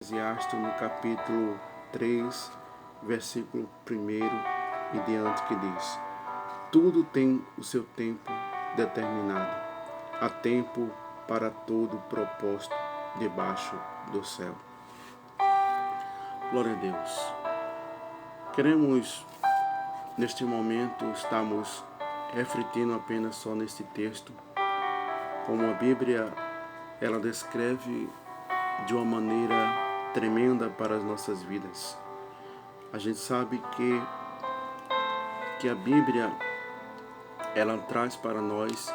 Eclesiastes no capítulo 3, versículo 1 e diante, que diz: tudo tem o seu tempo determinado, há tempo para todo propósito debaixo do céu. Glória a Deus. Queremos, neste momento, estamos refletindo apenas só neste texto, como a Bíblia ela descreve de uma maneira tremenda para as nossas vidas. A gente sabe que a Bíblia ela traz para nós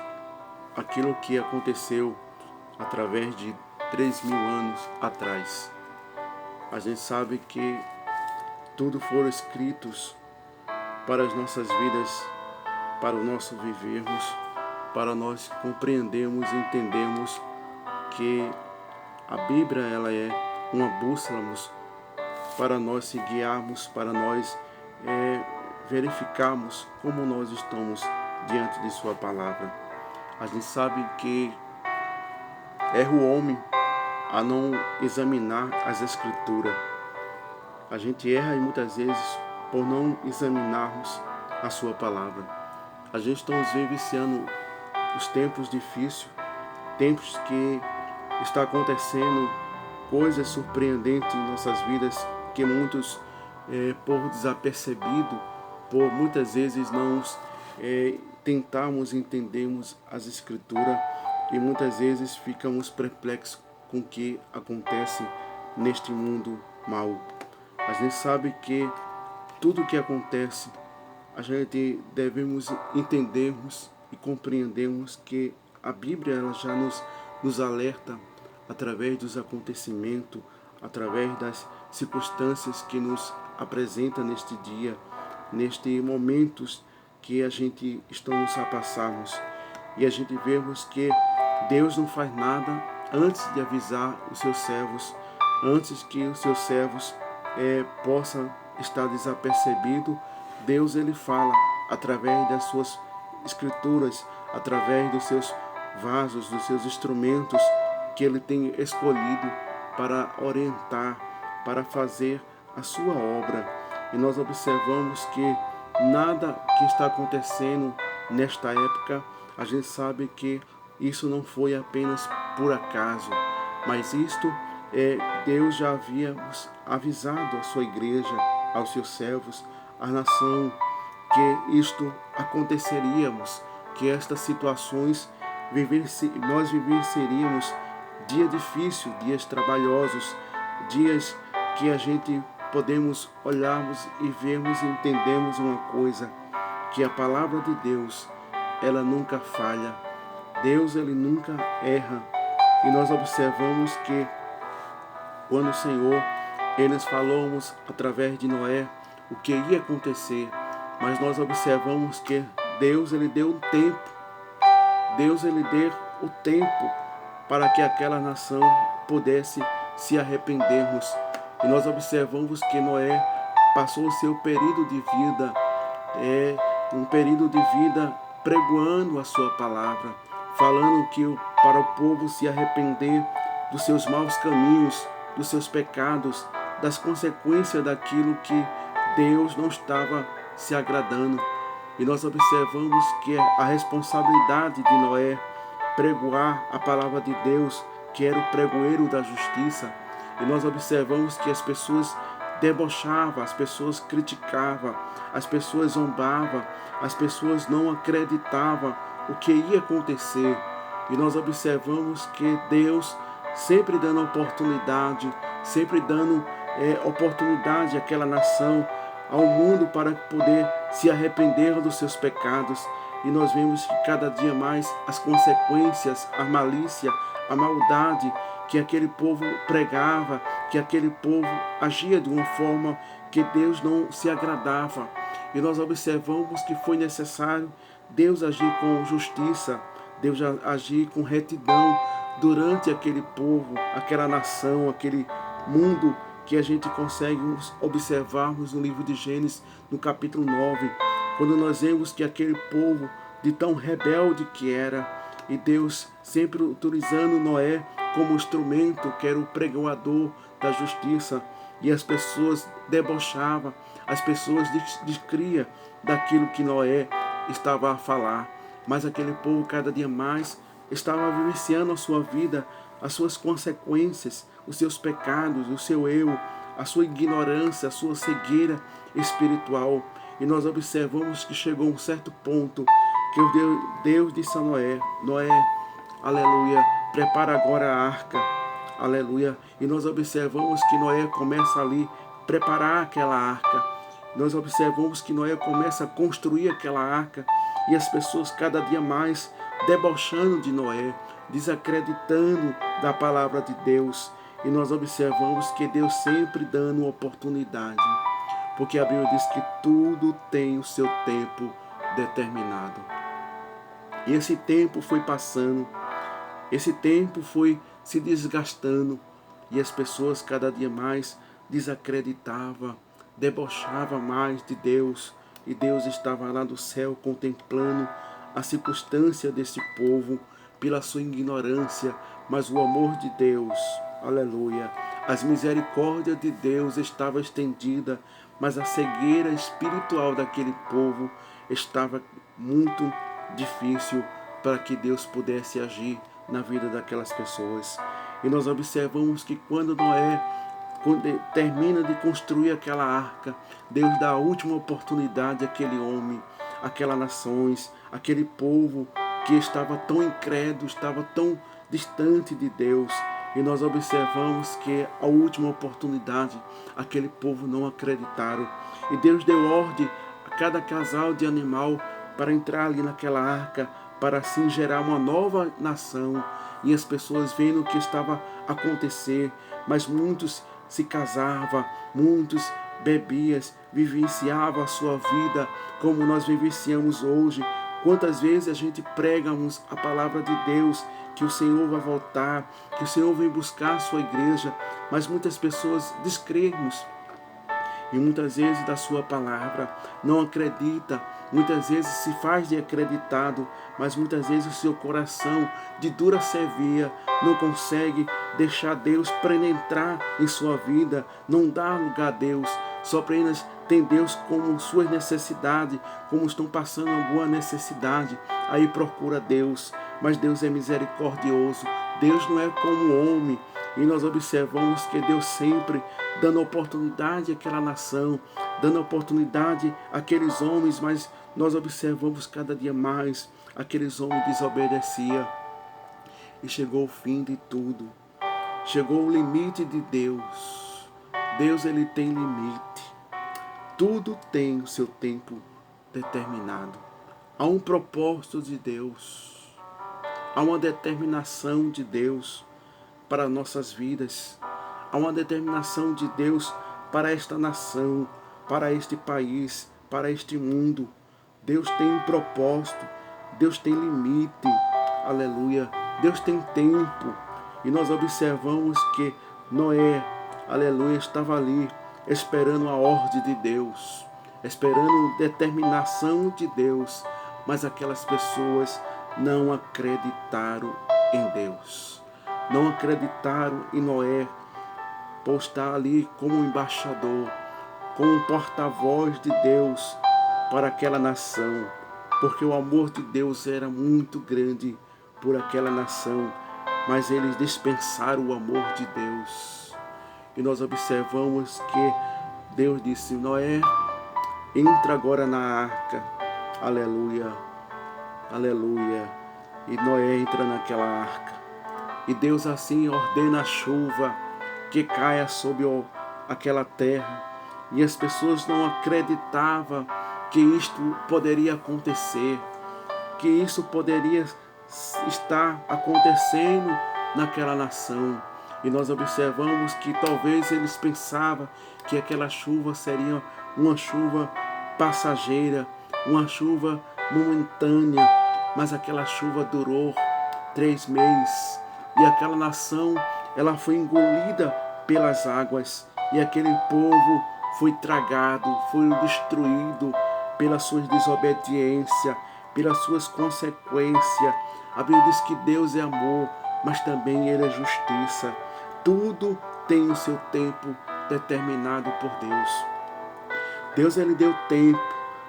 aquilo que aconteceu através de 3.000 anos atrás. A gente sabe que tudo foram escritos para as nossas vidas, para o nosso vivermos, para nós compreendermos e entendermos que a Bíblia ela é uma bússola para nós se guiarmos, para nós verificarmos como nós estamos diante de sua palavra. A gente sabe que erra o homem a não examinar as escrituras. A gente erra muitas vezes por não examinarmos a sua palavra. A gente está vivenciando os tempos difíceis, tempos que está acontecendo coisas surpreendentes em nossas vidas, que muitos, por desapercebido, por muitas vezes não tentarmos entendermos as escrituras, e muitas vezes ficamos perplexos com o que acontece neste mundo mau. A gente sabe que tudo o que acontece, a gente devemos entendermos e compreendermos que a Bíblia ela já nos alerta através dos acontecimentos, através das circunstâncias que nos apresenta neste dia, neste momentos que a gente estamos a passarmos. E a gente vemos que Deus não faz nada antes de avisar os seus servos, antes que os seus servos possam estar desapercebidos. Deus ele fala através das suas escrituras, através dos seus vasos, dos seus instrumentos que ele tem escolhido para orientar, para fazer a sua obra. E nós observamos que nada que está acontecendo nesta época, a gente sabe que isso não foi apenas por acaso, mas isto Deus já havia avisado a sua igreja, aos seus servos, à nação, que isto aconteceríamos, que estas situações nós vivenciaríamos dias difíceis, dias trabalhosos, dias que a gente podemos olharmos e vermos e entendermos uma coisa, que a palavra de Deus, ela nunca falha. Deus, ele nunca erra. E nós observamos que quando o Senhor, eles falamos através de Noé o que ia acontecer, mas nós observamos que Deus, ele deu um tempo. Deus, ele deu o tempo para que aquela nação pudesse se arrependermos. E nós observamos que Noé passou o seu período de vida, um período de vida pregoando a sua palavra, falando que para o povo se arrepender dos seus maus caminhos, dos seus pecados, das consequências daquilo que Deus não estava se agradando. E nós observamos que a responsabilidade de Noé pregoar a palavra de Deus, que era o pregoeiro da justiça. E nós observamos que as pessoas debochavam, as pessoas criticavam, as pessoas zombavam, as pessoas não acreditavam o que ia acontecer. E nós observamos que Deus sempre dando oportunidade, sempre dando oportunidade àquela nação, ao mundo, para poder se arrepender dos seus pecados. E nós vemos que cada dia mais as consequências, a malícia, a maldade que aquele povo pregava, que aquele povo agia de uma forma que Deus não se agradava. E nós observamos que foi necessário Deus agir com justiça, Deus agir com retidão durante aquele povo, aquela nação, aquele mundo, que a gente consegue observarmos no livro de Gênesis, no capítulo 9, quando nós vemos que aquele povo, de tão rebelde que era, e Deus sempre utilizando Noé como instrumento, que era o pregoador da justiça, e as pessoas debochavam, as pessoas descriam daquilo que Noé estava a falar. Mas aquele povo cada dia mais estava vivenciando a sua vida, as suas consequências, os seus pecados, o seu eu, a sua ignorância, a sua cegueira espiritual. E nós observamos que chegou um certo ponto que Deus disse a Noé: Noé, aleluia, prepara agora a arca, aleluia. E nós observamos que Noé começa ali a preparar aquela arca. Nós observamos que Noé começa a construir aquela arca, e as pessoas cada dia mais debochando de Noé, desacreditando da palavra de Deus. E nós observamos que Deus sempre dando oportunidade, porque a Bíblia diz que tudo tem o seu tempo determinado. E esse tempo foi passando, esse tempo foi se desgastando, e as pessoas cada dia mais desacreditavam, debochavam mais de Deus, e Deus estava lá do céu contemplando a circunstância desse povo pela sua ignorância, mas o amor de Deus, aleluia, as misericórdias de Deus estava estendida, mas a cegueira espiritual daquele povo estava muito difícil para que Deus pudesse agir na vida daquelas pessoas. E nós observamos que quando Noé termina de construir aquela arca, Deus dá a última oportunidade àquele homem, àquelas nações, aquele povo que estava tão incrédulo, estava tão distante de Deus. E nós observamos que a última oportunidade, aquele povo não acreditaram. E Deus deu ordem a cada casal de animal para entrar ali naquela arca, para assim gerar uma nova nação. E as pessoas vendo o que estava a acontecer, mas muitos se casavam, muitos bebiam, vivenciavam a sua vida como nós vivenciamos hoje. Quantas vezes a gente pregamos a palavra de Deus, que o Senhor vai voltar, que o Senhor vem buscar a sua igreja, mas muitas pessoas descremos e muitas vezes da sua palavra, não acredita, muitas vezes se faz de acreditado, mas muitas vezes o seu coração de dura servia não consegue deixar Deus penetrar em sua vida, não dá lugar a Deus, só apenas tem Deus como suas necessidades, como estão passando alguma necessidade, aí procura Deus, mas Deus é misericordioso, Deus não é como o homem. E nós observamos que Deus sempre dando oportunidade àquela nação, dando oportunidade àqueles homens, mas nós observamos cada dia mais aqueles homens desobedeciam. E chegou o fim de tudo. Chegou o limite de Deus. Deus, ele tem limite. Tudo tem o seu tempo determinado. Há um propósito de Deus. Há uma determinação de Deus para nossas vidas. Há uma determinação de Deus para esta nação, para este país, para este mundo. Deus tem um propósito, Deus tem limite, aleluia. Deus tem tempo. E nós observamos que Noé, aleluia, estava ali esperando a ordem de Deus, esperando a determinação de Deus, mas aquelas pessoas não acreditaram em Deus. Não acreditaram em Noé, por estar ali como um embaixador, como um porta-voz de Deus para aquela nação, porque o amor de Deus era muito grande por aquela nação, mas eles dispensaram o amor de Deus. E nós observamos que Deus disse: Noé, entra agora na arca, aleluia, aleluia. E Noé entra naquela arca. E Deus assim ordena a chuva que caia sobre aquela terra. E as pessoas não acreditavam que isto poderia acontecer, que isso poderia estar acontecendo naquela nação. E nós observamos que talvez eles pensavam que aquela chuva seria uma chuva passageira, uma chuva momentânea, mas aquela chuva durou 3 meses. E aquela nação, ela foi engolida pelas águas. E aquele povo foi tragado, foi destruído pelas suas desobediências, pelas suas consequências. A Bíblia diz que Deus é amor, mas também Ele é justiça. Tudo tem o seu tempo determinado por Deus. Deus, Ele deu tempo.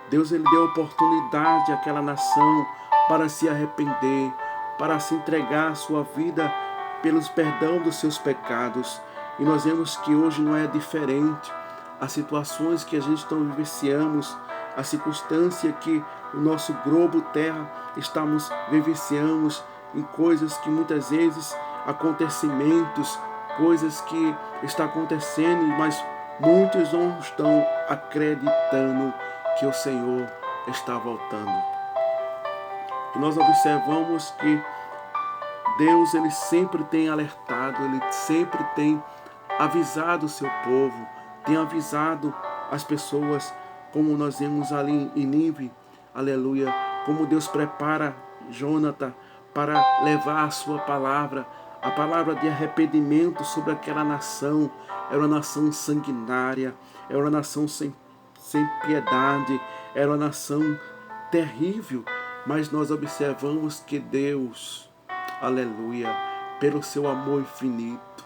Deus, Ele deu oportunidade àquela nação para se arrepender, para se entregar a sua vida pelos perdão dos seus pecados. E nós vemos que hoje não é diferente. As situações que a gente vivenciamos, a circunstância que o nosso globo terra estamos vivenciamos em coisas que muitas vezes, acontecimentos, coisas que estão acontecendo, mas muitos não estão acreditando que o Senhor está voltando. E nós observamos que Deus, Ele sempre tem alertado, Ele sempre tem avisado o seu povo, tem avisado as pessoas, como nós vemos ali em Nínive, aleluia, como Deus prepara Jonathan para levar a sua palavra, a palavra de arrependimento sobre aquela nação. Era uma nação sanguinária, era uma nação sem piedade, era uma nação terrível, mas nós observamos que Deus, aleluia, pelo seu amor infinito,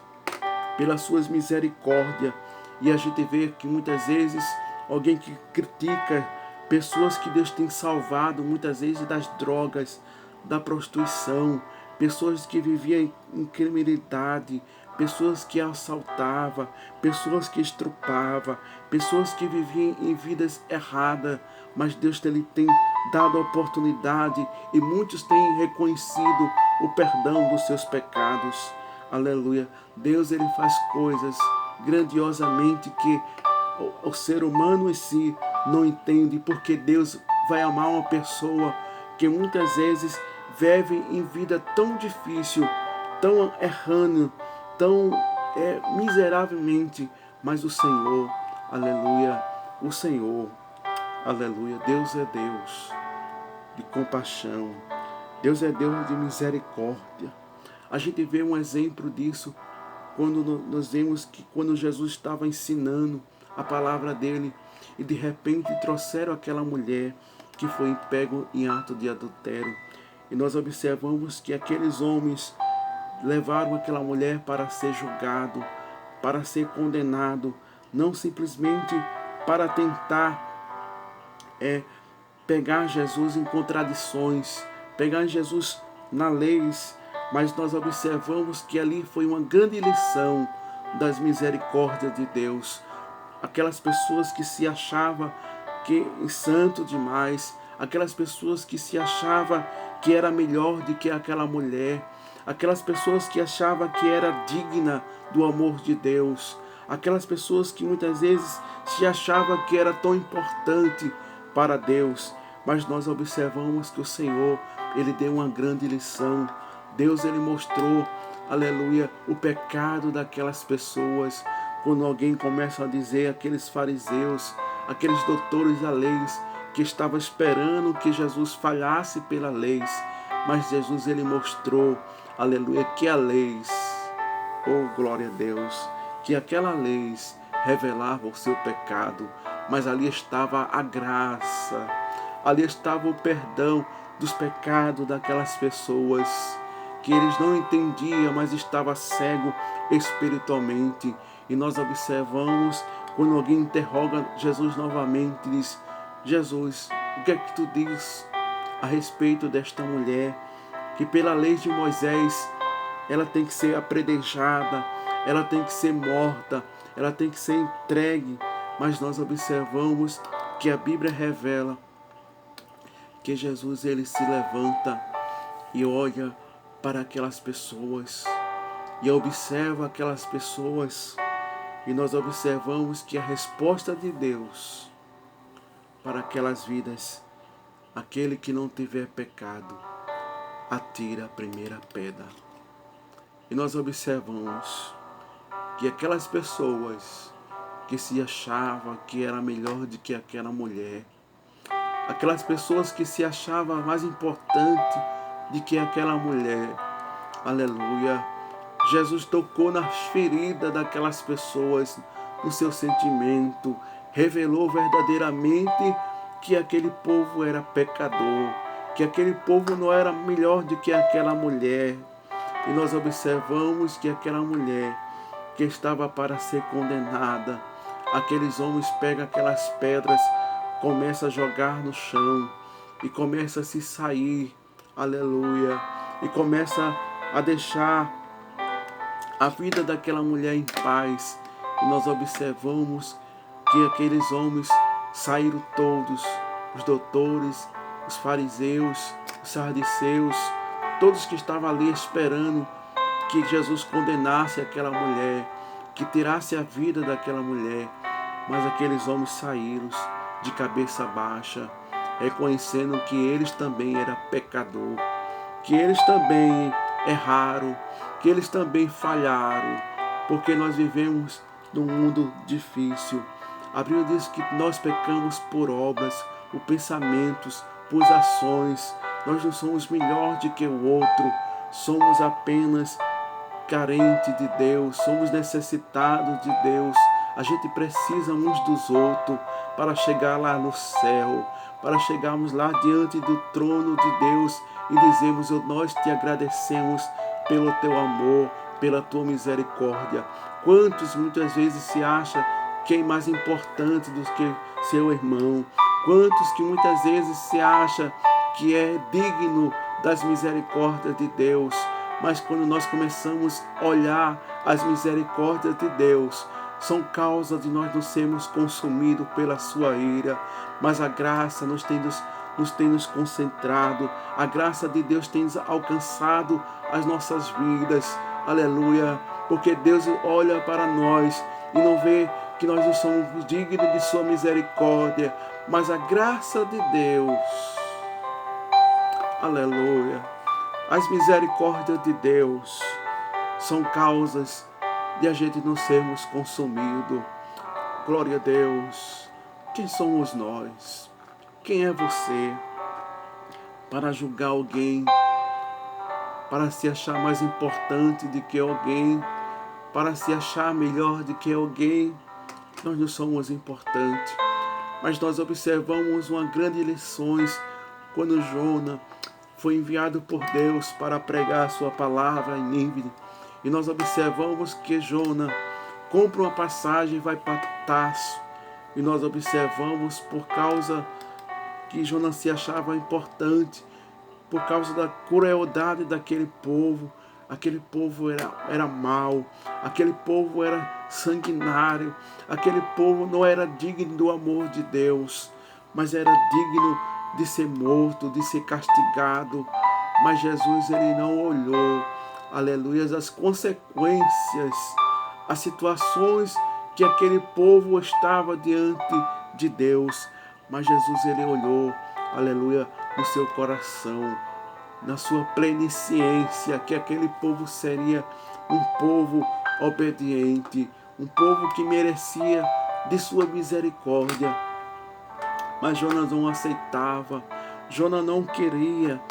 pelas suas misericórdias, e a gente vê que muitas vezes alguém que critica pessoas que Deus tem salvado, muitas vezes das drogas, da prostituição, pessoas que viviam em criminalidade, pessoas que assaltavam, pessoas que estrupavam, pessoas que viviam em vidas erradas, mas Deus Ele tem dado a oportunidade e muitos têm reconhecido o perdão dos seus pecados. Aleluia. Deus, Ele faz coisas grandiosamente que o ser humano em si não entende, porque Deus vai amar uma pessoa que muitas vezes vive em vida tão difícil, tão errando, tão miseravelmente, mas o Senhor, aleluia, o Senhor, aleluia, Deus é Deus de compaixão, Deus é Deus de misericórdia. A gente vê um exemplo disso quando nós vemos que quando Jesus estava ensinando a palavra dele e de repente trouxeram aquela mulher que foi pego em ato de adultério. E nós observamos que aqueles homens levaram aquela mulher para ser julgado, para ser condenado, não simplesmente para tentar pegar Jesus em contradições, pegar Jesus na lei, mas nós observamos que ali foi uma grande lição das misericórdias de Deus. Aquelas pessoas que se achavam que santo demais, aquelas pessoas que se achavam que era melhor do que aquela mulher, aquelas pessoas que achavam que era digna do amor de Deus, aquelas pessoas que muitas vezes se achavam que era tão importante para Deus, mas nós observamos que o Senhor, Ele deu uma grande lição. Deus, Ele mostrou, aleluia, o pecado daquelas pessoas. Quando alguém começa a dizer, aqueles fariseus, aqueles doutores da lei, que estavam esperando que Jesus falhasse pela lei, mas Jesus, Ele mostrou, aleluia, que a lei, oh glória a Deus, que aquela lei revelava o seu pecado, mas ali estava a graça, ali estava o perdão dos pecados daquelas pessoas que eles não entendiam, mas estava cego espiritualmente. E nós observamos quando alguém interroga Jesus novamente, diz: Jesus, o que é que tu diz a respeito desta mulher que pela lei de Moisés ela tem que ser apredejada, ela tem que ser morta, ela tem que ser entregue? Mas nós observamos que a Bíblia revela que Jesus, Ele se levanta e olha para aquelas pessoas e observa aquelas pessoas, e nós observamos que a resposta de Deus para aquelas vidas: aquele que não tiver pecado, atira a primeira pedra. E nós observamos que aquelas pessoas que se achavam que era melhor do que aquela mulher, aquelas pessoas que se achavam mais importante do que aquela mulher, aleluia, Jesus tocou nas feridas daquelas pessoas, no seu sentimento, revelou verdadeiramente que aquele povo era pecador, que aquele povo não era melhor do que aquela mulher, E nós observamos que aquela mulher que estava para ser condenada, aqueles homens pegam aquelas pedras, começam a jogar no chão e começa a se sair, aleluia, e começa a deixar a vida daquela mulher em paz. E nós observamos que aqueles homens saíram todos, os doutores, os fariseus, os saduceus, todos que estavam ali esperando que Jesus condenasse aquela mulher, que tirasse a vida daquela mulher. Mas aqueles homens saíram de cabeça baixa, reconhecendo que eles também eram pecador, que eles também erraram, que eles também falharam, porque nós vivemos num mundo difícil. A Bíblia diz que nós pecamos por obras, por pensamentos, por ações. Nós não somos melhor do que o outro, somos apenas carentes de Deus, somos necessitados de Deus. A gente precisa uns dos outros para chegar lá no céu, para chegarmos lá diante do trono de Deus e dizermos: nós te agradecemos pelo teu amor, pela tua misericórdia. Quantos muitas vezes se acha que é mais importante do que seu irmão? Quantos que muitas vezes se acha que é digno das misericórdias de Deus? Mas quando nós começamos a olhar as misericórdias de Deus, são causa de nós não sermos consumidos pela sua ira, mas a graça nos tem nos concentrado, a graça de Deus tem alcançado as nossas vidas, aleluia, porque Deus olha para nós e não vê que nós não somos dignos de sua misericórdia, mas a graça de Deus, aleluia, as misericórdias de Deus são causas de a gente não sermos consumidos. Glória a Deus. Quem somos nós? Quem é você para julgar alguém, para se achar mais importante do que alguém, para se achar melhor do que alguém? Nós não somos importantes, mas nós observamos uma grande lição quando Jonas foi enviado por Deus para pregar a sua palavra em Nínive. E nós observamos que Jonas compra uma passagem e vai para Tarso. E nós observamos por causa que Jonas se achava importante, por causa da crueldade daquele povo. Aquele povo era mau, aquele povo era sanguinário, aquele povo não era digno do amor de Deus, mas era digno de ser morto, de ser castigado. Mas Jesus, ele não olhou, aleluia, as consequências, as situações que aquele povo estava diante de Deus. Mas Jesus, ele olhou, aleluia, no seu coração, na sua plenisciência, que aquele povo seria um povo obediente, um povo que merecia de sua misericórdia. Mas Jonas não aceitava, Jonas não queria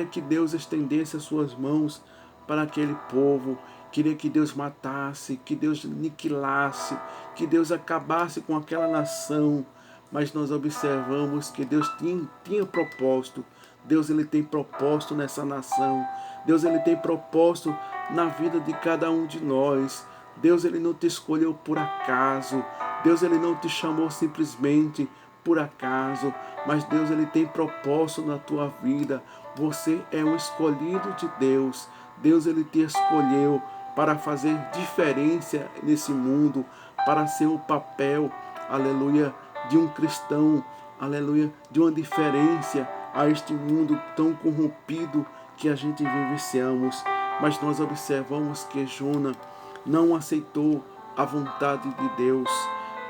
que Deus estendesse as suas mãos para aquele povo, queria que Deus matasse, que Deus aniquilasse, que Deus acabasse com aquela nação. Mas nós observamos que Deus tinha propósito. Deus, ele tem propósito nessa nação. Deus, ele tem propósito na vida de cada um de nós. Deus, ele não te escolheu por acaso. Deus, ele não te chamou simplesmente por acaso. Mas Deus, ele tem propósito na tua vida. Você é um escolhido de Deus. Deus, ele te escolheu para fazer diferença nesse mundo, para ser o papel, aleluia, de um cristão, aleluia, de uma diferença a este mundo tão corrompido que a gente vivenciamos. Mas nós observamos que Jonas não aceitou a vontade de Deus.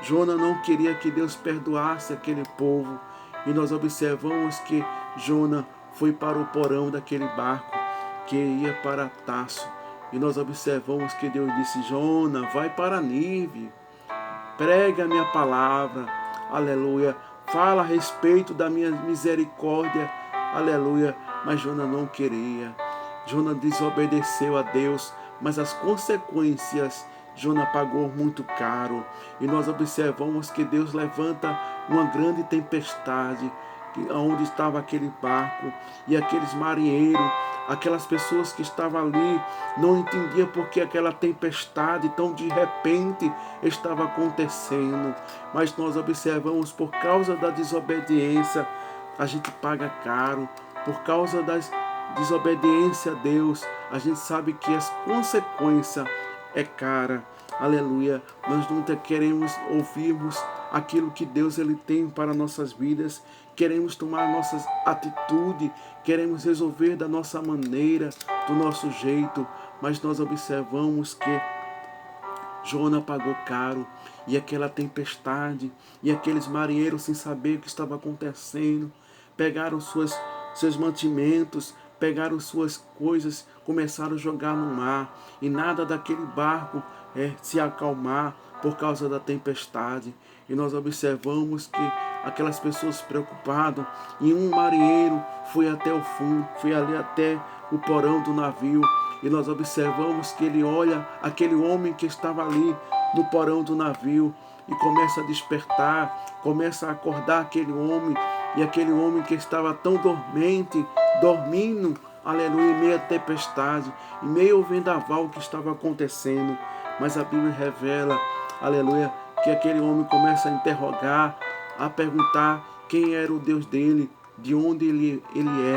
Jonas não queria que Deus perdoasse aquele povo. E nós observamos que Jonas foi para o porão daquele barco que ia para Tarso. E nós observamos que Deus disse: Jonas, vai para Nínive, prega a minha palavra, aleluia, fala a respeito da minha misericórdia, aleluia. Mas Jonas não queria. Jonas desobedeceu a Deus, mas as consequências Jonas pagou muito caro. E nós observamos que Deus levanta uma grande tempestade, onde estava aquele barco, e aqueles marinheiros, aquelas pessoas que estavam ali, não entendiam porque aquela tempestade tão de repente estava acontecendo. Mas nós observamos, por causa da desobediência, a gente paga caro. Por causa da desobediência a Deus, a gente sabe que as consequências é cara. Aleluia. Nós nunca queremos ouvirmos aquilo que Deus ele tem para nossas vidas. Queremos tomar nossas atitudes, queremos resolver da nossa maneira, do nosso jeito, mas nós observamos que Jonas pagou caro, e aquela tempestade, e aqueles marinheiros sem saber o que estava acontecendo, pegaram seus mantimentos, pegaram suas coisas, começaram a jogar no mar, e nada daquele barco se acalmar por causa da tempestade. E nós observamos que aquelas pessoas preocupadas, e um marinheiro foi até o fundo, foi ali até o porão do navio, e nós observamos que ele olha aquele homem que estava ali no porão do navio, e começa a despertar, começa a acordar aquele homem, e aquele homem que estava tão dormente, dormindo, aleluia, em meio à tempestade, em meio ao vendaval que estava acontecendo. Mas a Bíblia revela, aleluia, que aquele homem começa a interrogar, a perguntar quem era o Deus dele, de onde ele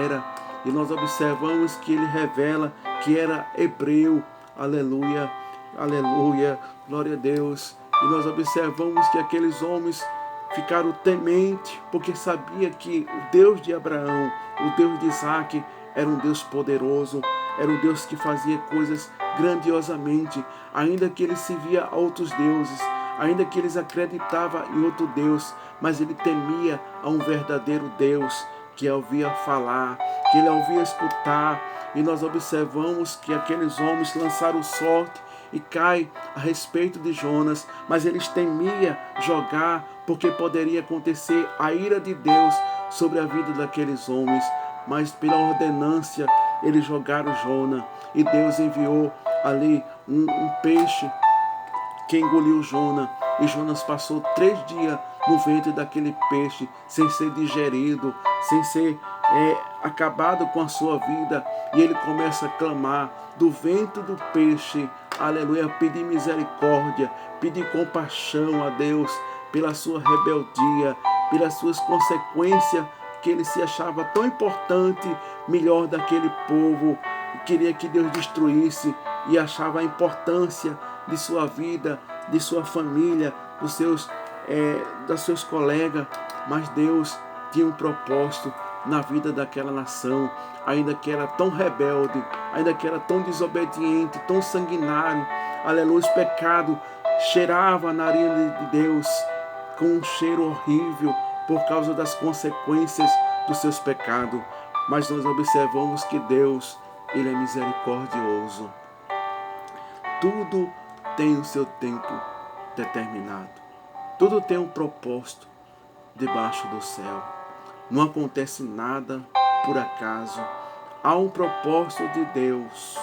era. E nós observamos que ele revela que era hebreu, aleluia, aleluia, glória a Deus. E nós observamos que aqueles homens ficaram tementes, porque sabia que o Deus de Abraão, o Deus de Isaac, era um Deus poderoso, era um Deus que fazia coisas grandiosamente, ainda que ele servia a outros deuses, ainda que eles acreditavam em outro Deus, mas ele temia a um verdadeiro Deus, que ouvia falar, que ele ouvia escutar. E nós observamos que aqueles homens lançaram sorte e cai a respeito de Jonas, mas eles temiam jogar, porque poderia acontecer a ira de Deus sobre a vida daqueles homens. Mas pela ordenância eles jogaram Jonas, e Deus enviou ali um peixe que engoliu Jonas, e Jonas passou 3 dias no ventre daquele peixe, sem ser digerido, sem ser acabado com a sua vida. E ele começa a clamar do ventre do peixe, aleluia, pedir misericórdia, pedir compaixão a Deus pela sua rebeldia, pelas suas consequências, que ele se achava tão importante, melhor daquele povo, e queria que Deus destruísse, e achava a importância de sua vida, de sua família, dos seus colegas. Mas Deus tinha um propósito na vida daquela nação, ainda que era tão rebelde, ainda que era tão desobediente, tão sanguinário, aleluia, os pecados cheiravam a narina de Deus com um cheiro horrível, por causa das consequências dos seus pecados. Mas nós observamos que Deus, ele é misericordioso. Tudo tem o seu tempo determinado. Tudo tem um propósito debaixo do céu. Não acontece nada por acaso. Há um propósito de Deus.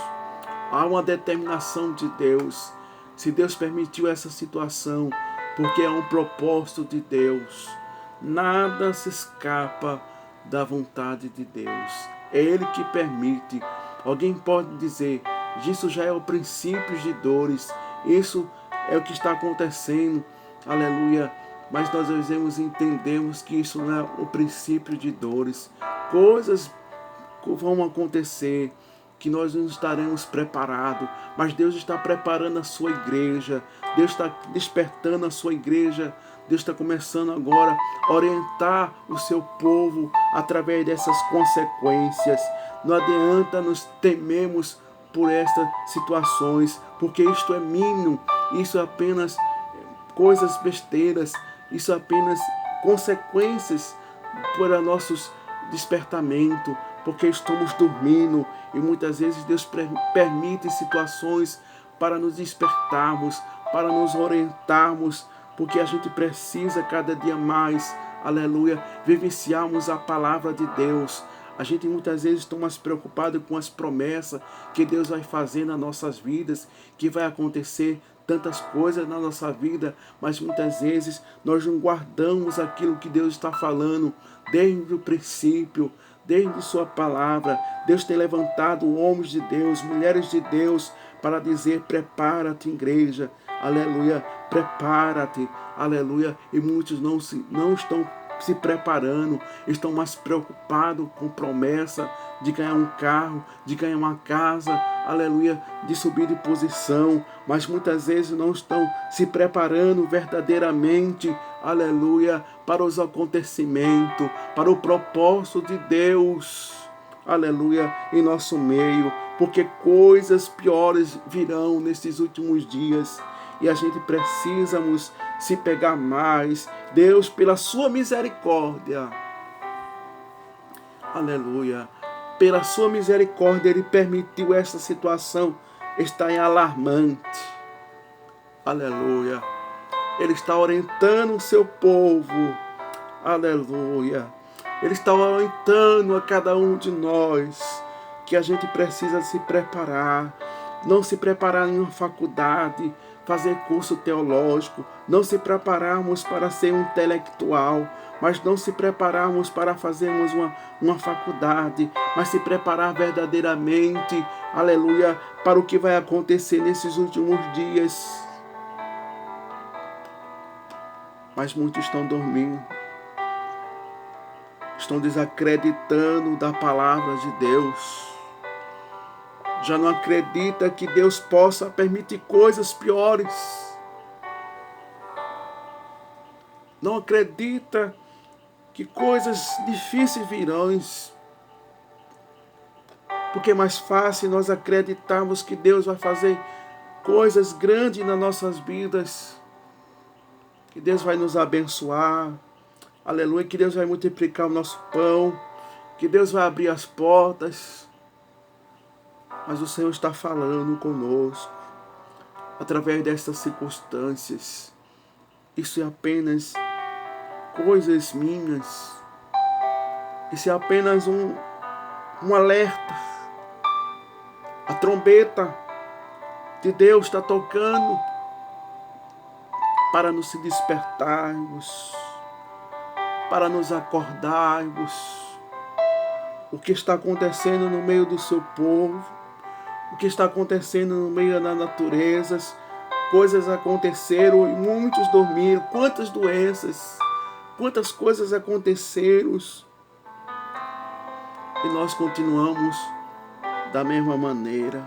Há uma determinação de Deus. Se Deus permitiu essa situação, porque é um propósito de Deus. Nada se escapa da vontade de Deus. É Ele que permite. Alguém pode dizer, isso já é o princípio de dores, isso é o que está acontecendo, aleluia. Mas nós devemos entendemos que isso não é o princípio de dores. Coisas vão acontecer que nós não estaremos preparados, mas Deus está preparando a sua igreja, Deus está despertando a sua igreja, Deus está começando agora a orientar o seu povo através dessas consequências. Não adianta nos temermos por estas situações, porque isto é mínimo, isso é apenas coisas besteiras, isso é apenas consequências para nossos despertamento, porque estamos dormindo, e muitas vezes Deus permite situações para nos despertarmos, para nos orientarmos, porque a gente precisa cada dia mais, aleluia, vivenciarmos a palavra de Deus. A gente muitas vezes está mais preocupado com as promessas que Deus vai fazer nas nossas vidas, que vai acontecer tantas coisas na nossa vida, mas muitas vezes nós não guardamos aquilo que Deus está falando desde o princípio, desde sua palavra. Deus tem levantado homens de Deus, mulheres de Deus, para dizer: prepara-te, igreja, aleluia, prepara-te, aleluia. E muitos não estão se preparando, estão mais preocupados com promessa de ganhar um carro, de ganhar uma casa, aleluia, de subir de posição, mas muitas vezes não estão se preparando verdadeiramente, aleluia, para os acontecimentos, para o propósito de Deus, aleluia, em nosso meio, porque coisas piores virão nesses últimos dias. E a gente precisamos se pegar mais. Deus, pela sua misericórdia, aleluia, pela sua misericórdia, Ele permitiu essa situação estar em alarmante, aleluia. Ele está orientando o seu povo, aleluia. Ele está orientando a cada um de nós que a gente precisa se preparar. Não se preparar em uma faculdade, fazer curso teológico, não se prepararmos para ser um intelectual, mas não se prepararmos para fazermos uma faculdade, mas se preparar verdadeiramente, aleluia, para o que vai acontecer nesses últimos dias. Mas muitos estão dormindo, estão desacreditando da palavra de Deus. Já não acredita que Deus possa permitir coisas piores. Não acredita que coisas difíceis virão. Porque é mais fácil nós acreditarmos que Deus vai fazer coisas grandes nas nossas vidas. Que Deus vai nos abençoar. Aleluia. Que Deus vai multiplicar o nosso pão. Que Deus vai abrir as portas. Mas o Senhor está falando conosco através destas circunstâncias. Isso é apenas coisas minhas. Isso é apenas um alerta. A trombeta de Deus está tocando para nos despertarmos, para nos acordarmos. O que está acontecendo no meio do seu povo, o que está acontecendo no meio das naturezas, coisas aconteceram e muitos dormiram. Quantas doenças, quantas coisas aconteceram e nós continuamos da mesma maneira.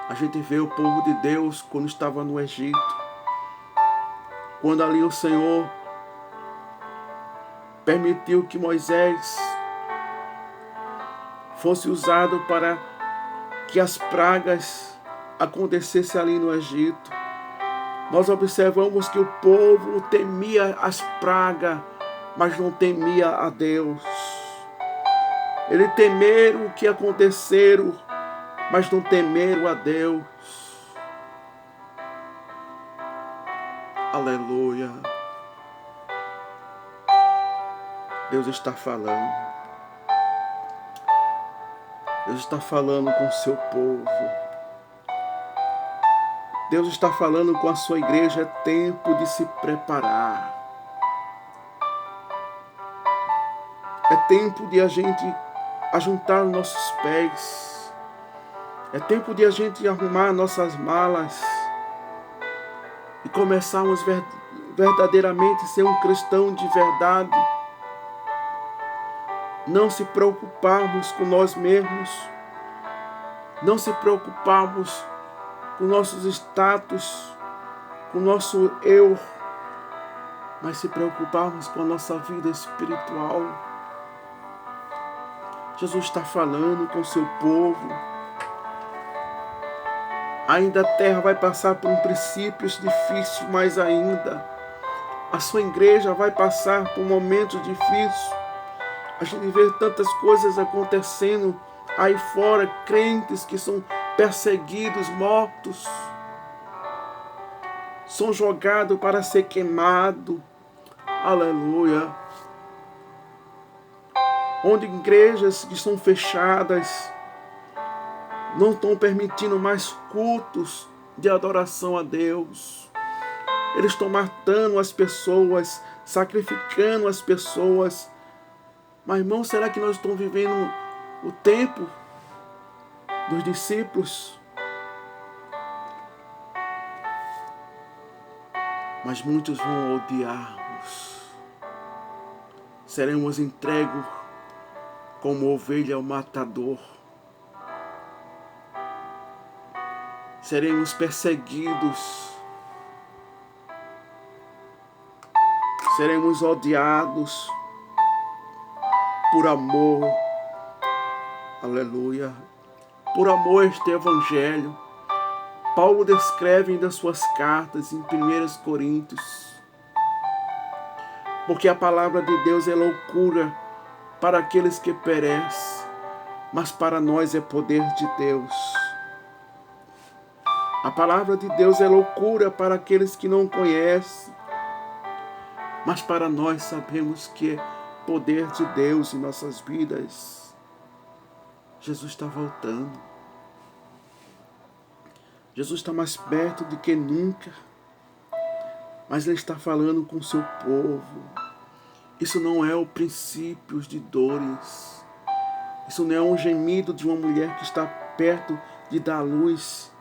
A gente vê o povo de Deus quando estava no Egito, quando ali o Senhor permitiu que Moisés fosse usado para que as pragas acontecessem ali no Egito. Nós observamos que o povo temia as pragas, mas não temia a Deus. Eles temeram o que aconteceram, mas não temeram a Deus. Aleluia. Deus está falando. Deus está falando com o seu povo. Deus está falando com a sua igreja. É tempo de se preparar. É tempo de a gente ajuntar nossos pés. É tempo de a gente arrumar nossas malas e começarmos verdadeiramente a ser um cristão de verdade. Não se preocuparmos com nós mesmos, não se preocuparmos com nossos status, com nosso eu, mas se preocuparmos com a nossa vida espiritual. Jesus está falando com o seu povo. Ainda a terra vai passar por princípios difíceis, mais ainda. A sua igreja vai passar por momentos difíceis. A gente vê tantas coisas acontecendo aí fora, crentes que são perseguidos, mortos, são jogados para ser queimados. Aleluia. Onde igrejas que são fechadas não estão permitindo mais cultos de adoração a Deus. Eles estão matando as pessoas, sacrificando as pessoas. Mas, irmão, será que nós estamos vivendo o tempo dos discípulos? Mas muitos vão odiar-nos. Seremos entregues como ovelha ao matador. Seremos perseguidos. Seremos odiados por amor. Aleluia. Por amor a este evangelho. Paulo descreve em das suas cartas em 1 Coríntios. Porque a palavra de Deus é loucura para aqueles que perecem, mas para nós é poder de Deus. A palavra de Deus é loucura para aqueles que não conhecem, mas para nós sabemos que é poder de Deus em nossas vidas. Jesus está voltando. Jesus está mais perto do que nunca. Mas Ele está falando com o seu povo. Isso não é o princípio de dores. Isso não é um gemido de uma mulher que está perto de dar luz.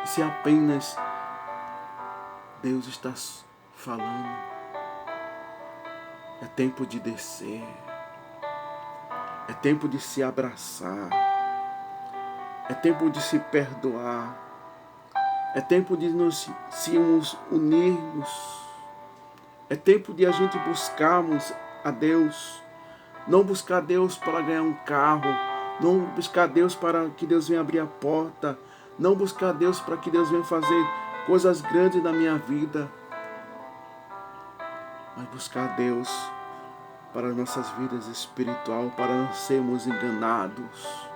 Isso é apenas Deus está falando. É tempo de descer. É tempo de se abraçar. É tempo de se perdoar. É tempo de nos unirmos. É tempo de a gente buscarmos a Deus. Não buscar Deus para ganhar um carro. Não buscar Deus para que Deus venha abrir a porta. Não buscar Deus para que Deus venha fazer coisas grandes na minha vida. Mas buscar Deus para nossas vidas espirituais, para não sermos enganados.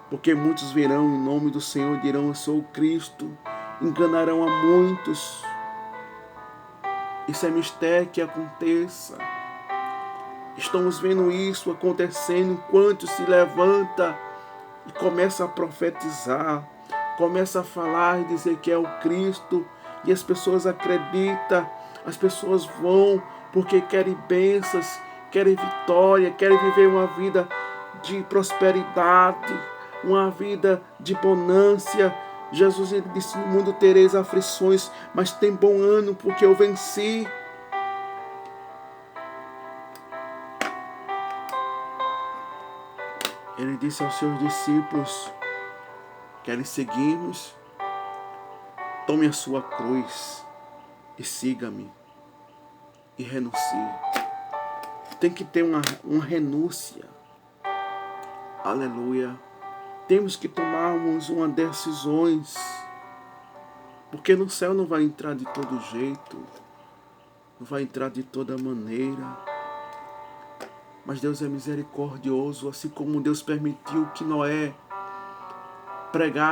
Porque muitos virão em nome do Senhor e dirão: eu sou o Cristo. Enganarão a muitos. Isso é mistério que aconteça. Estamos vendo isso acontecendo enquanto se levanta e começa a profetizar, começa a falar e dizer que é o Cristo, e as pessoas acreditam, as pessoas vão porque querem bênçãos, querem vitória, querem viver uma vida de prosperidade, uma vida de bonância. Jesus, ele disse: no mundo tereis aflições, mas tem bom ânimo, porque eu venci. Ele disse aos seus discípulos: querem seguir-nos? Tome a sua cruz e siga-me. E renuncie. Tem que ter uma renúncia. Aleluia. Temos que tomarmos uma decisões. Porque no céu não vai entrar de todo jeito. Não vai entrar de toda maneira. Mas Deus é misericordioso. Assim como Deus permitiu que Noé pregasse